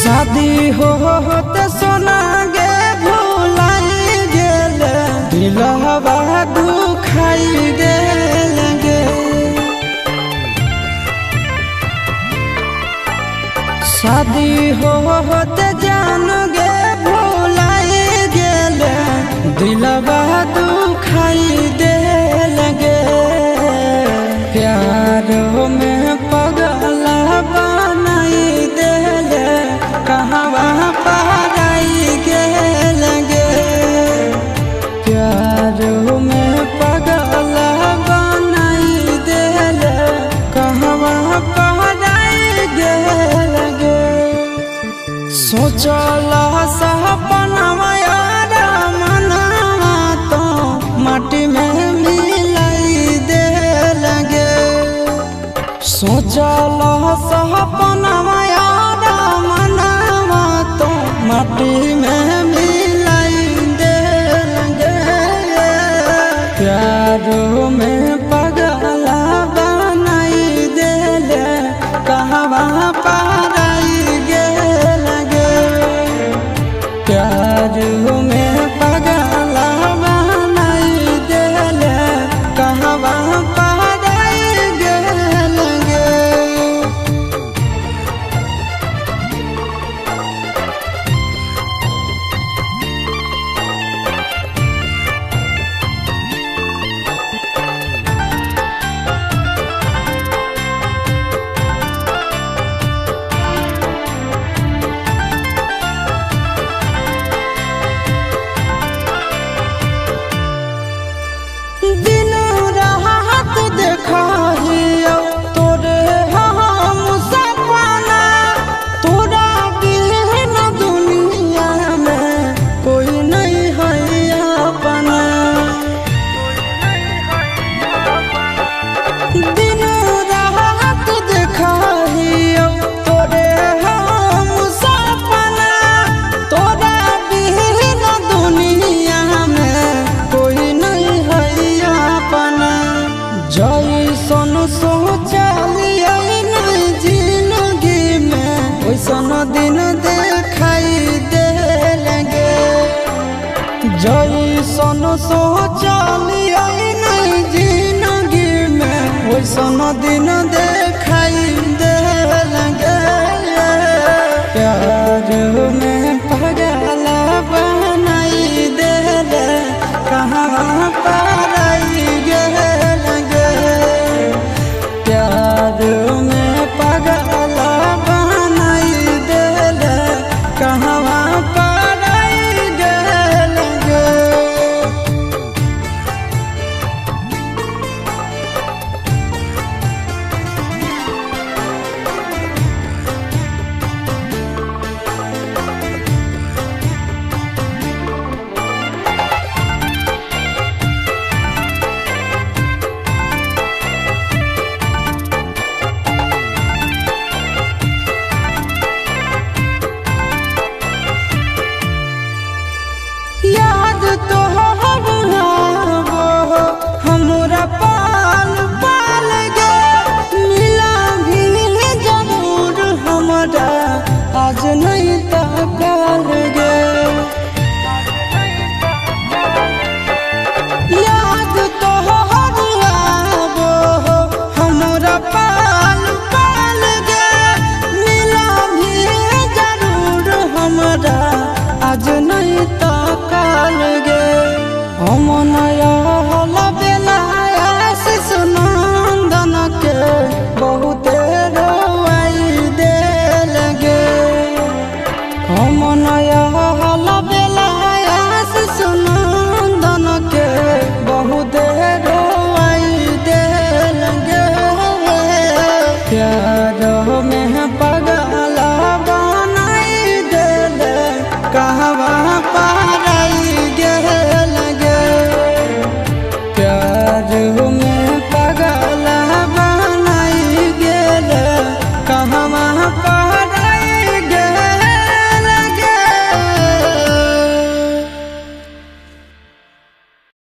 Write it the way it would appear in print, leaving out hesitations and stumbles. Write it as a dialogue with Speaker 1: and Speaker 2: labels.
Speaker 1: शादी होते सोना गे भुलाई गेल दिलवा दुखाई गेल गे। शादी होते जान गे भुलाई गेल दिलवा दुखाई देल गे। प्यार में पगला बनाई देल कहवा पराई गेल गे। प्यार में पगला बनाई देल कहवा पराई गेल गे। सोचला सपनवा यार मनवा तो माटी में मिलाई देल गे। सोचला सपनवा यार मनवा तो माटी में मिलाई देल गे। प्यार में पगला बनाई देल कहवा पराई गेल गे। प्यार में पगला बनाई देल कहवा पराई गेल गे। दिन रात देखियो तोरे हम सपना। तोरा बिन दुनिया में कोई नहीं है अपना। दिन रात देखियो तोरे हम सपना। तोरा बिन दुनिया में कोई नहीं है अपना। जैसन सोचलिए नहीं जिंदगी में वैसन दिन देखाई देल गे। जैसन सोचलिए नहीं जिंदगी में वैसन दिन देखाई देल गे। प्यार में पगला बनाई देल कहवा पराई गेल गे। प्यार में पगला बनाई देल कहवा पराई गेल गे। याद तो हमरा पाल पाल गे। मिला भी जरूर हमरा आज नहीं तक